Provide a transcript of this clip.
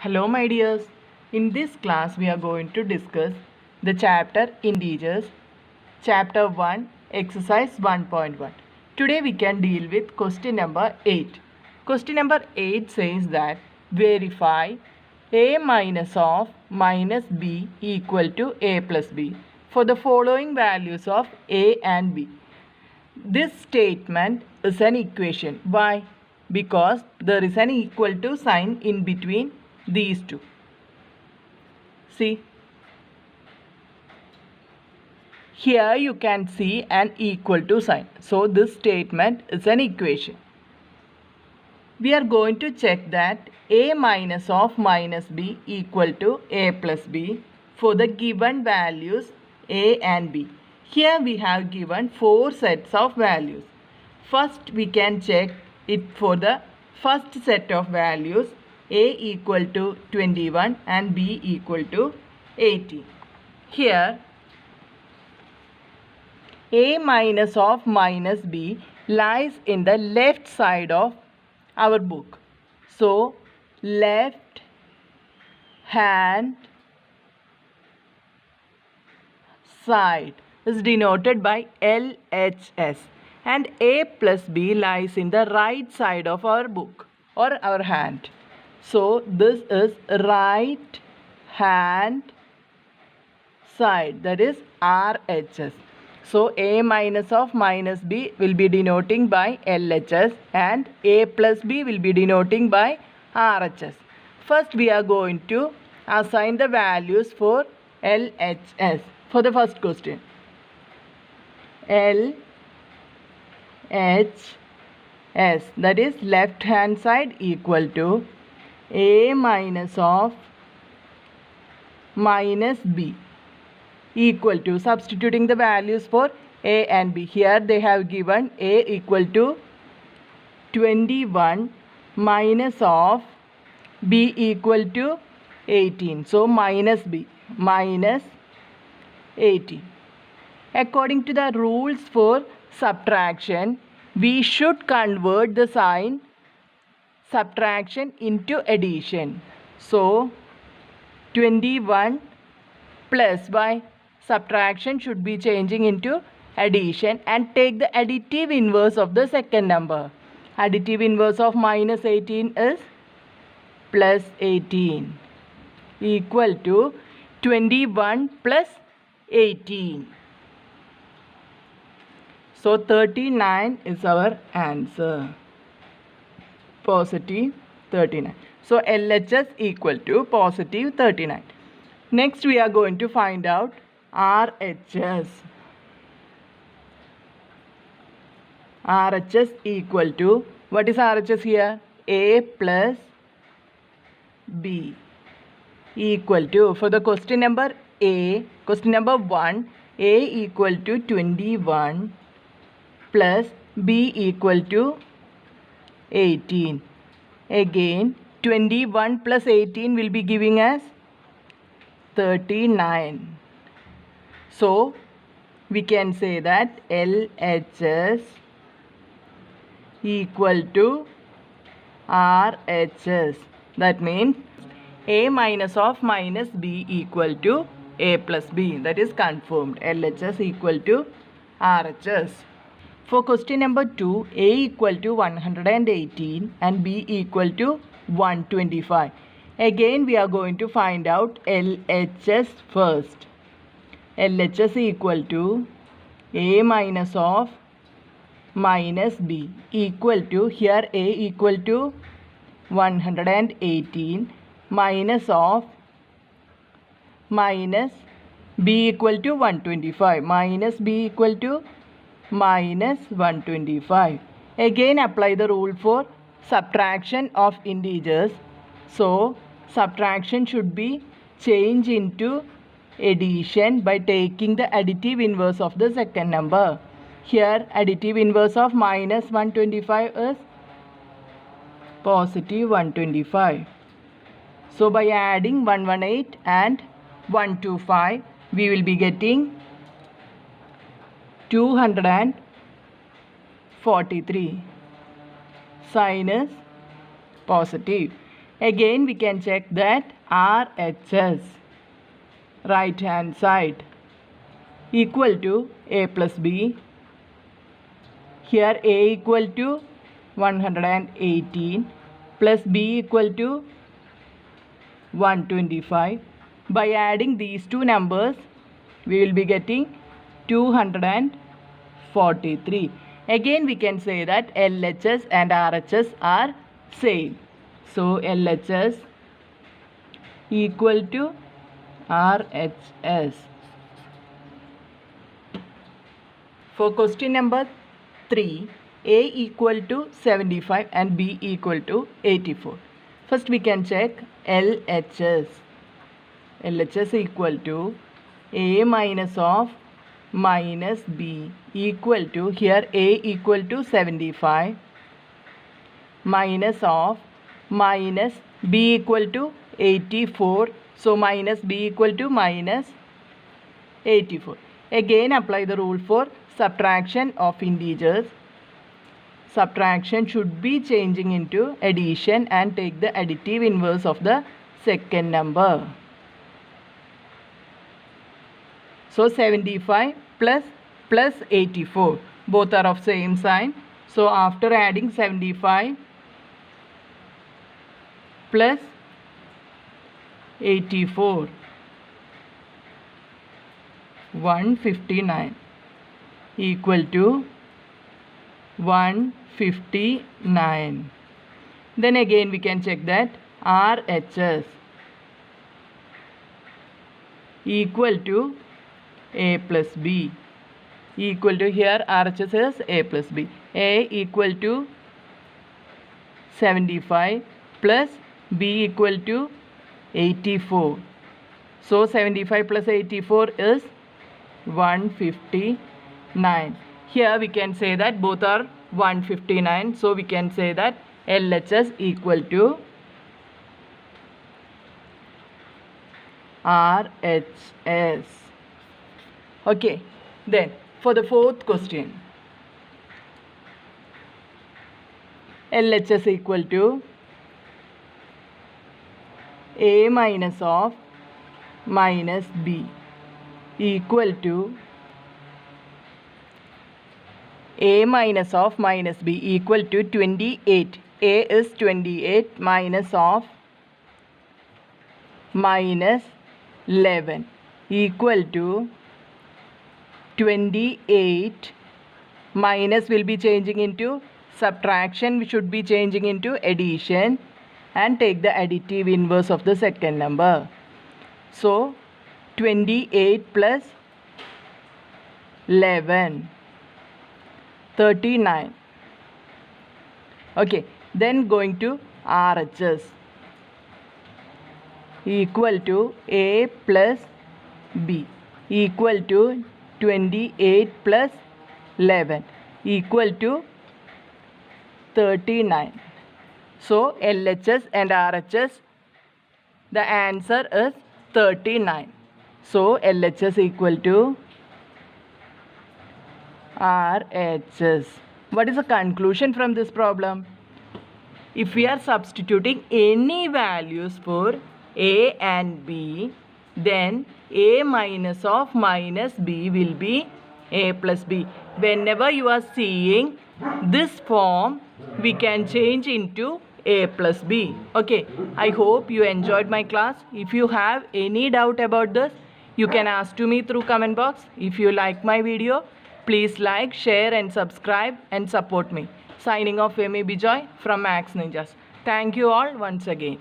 Hello my dears. In this class we are going to discuss the chapter Integers, chapter 1, exercise 1.1. Today we can deal with question number 8. Question number 8 says that verify a minus of minus b equal to a plus b for the following values of a and b. This statement is an equation. Why? Because there is an equal to sign in between these two. See, here you can see an equal to sign. So this statement is an equation. We are going to check that a minus of minus b equal to a plus b for the given values a and b. Here we have given 4 sets of values. First we can check it for the first set of values a equal to 21 and b equal to 18. Here a minus of minus b lies in the left side of our book. So left hand side is denoted by LHS and a plus b lies in the right side of our book or our hand. So this is right hand side, that is RHS. So a minus of minus b will be denoting by LHS and a plus b will be denoting by RHS. First we are going to assign the values for LHS for the first question. LHS, that is left hand side, equal to a minus of minus b equal to, substituting the values for a and b. Here they have given a equal to 21 minus of b equal to 18. So minus b, minus 18. According to the rules for subtraction, we should convert the sign subtraction into addition. So 21 plus by subtraction should be changing into addition and take the additive inverse of the second number. Additive inverse of minus 18 is plus 18 equal to 21 plus 18. So 39 is our answer. Positive 39. So LHS equal to positive 39. Next we are going to find out RHS. RHS equal to, what is RHS here? A plus B equal to, for the question number A, question number 1, A equal to 21 plus B equal to 18. Again 21 plus 18 will be giving us 39. So we can say that LHS equal to RHS. That means a minus of minus b equal to a plus b. That is confirmed. LHS equal to RHS. For question number 2, a equal to 118 and b equal to 125. Again we are going to find out LHS first. LHS equal to a minus of minus b equal to, here a equal to 118 minus of minus b equal to 125, minus b equal to minus 125. Again apply the rule for subtraction of integers. So subtraction should be changed into addition by taking the additive inverse of the second number. Here additive inverse of minus 125 is positive 125. So by adding 118 and 125 we will be getting 243. Sign is positive. Again we can check that RHS, right hand side, equal to A plus B. Here A equal to 118 plus B equal to 125. By adding these two numbers, we will be getting 243. Again we can say that LHS and RHS are same. So LHS equal to RHS. For question number 3, A equal to 75 and B equal to 84. First we can check LHS. LHS equal to A minus of minus B equal to, here A equal to 75 minus of minus B equal to 84. So minus B equal to minus 84. Again apply the rule for subtraction of integers. Subtraction should be changing into addition and take the additive inverse of the second number. So 75 plus 84, both are of same sign. So after adding 75 plus 84, 159 equal to 159. Then again we can check that RHS equal to A plus B equal to, here RHS is A plus B. A equal to 75 plus B equal to 84. So 75 plus 84 is 159. Here we can say that both are 159. So we can say that LHS equal to RHS. Okay, then for the fourth question, LHS equal to A minus of minus B equal to A minus of minus B equal to 28. A is 28 minus of minus 11 equal to 28. Minus will be changing into subtraction, we should be changing into addition and take the additive inverse of the second number. So 28 plus 11, 39. Okay, then going to RHS equal to A plus B equal to 28 plus 11 equal to 39. So LHS and RHS, the answer is 39. So LHS equal to RHS. What is the conclusion from this problem? If we are substituting any values for A and B, then A minus of minus B will be A plus B. Whenever you are seeing this form, we can change into A plus B. Okay, I hope you enjoyed my class. If you have any doubt about this, you can ask to me through comment box. If you like my video, please like, share and subscribe and support me. Signing off, Amy Bijoy from Max Ninjas. Thank you all once again.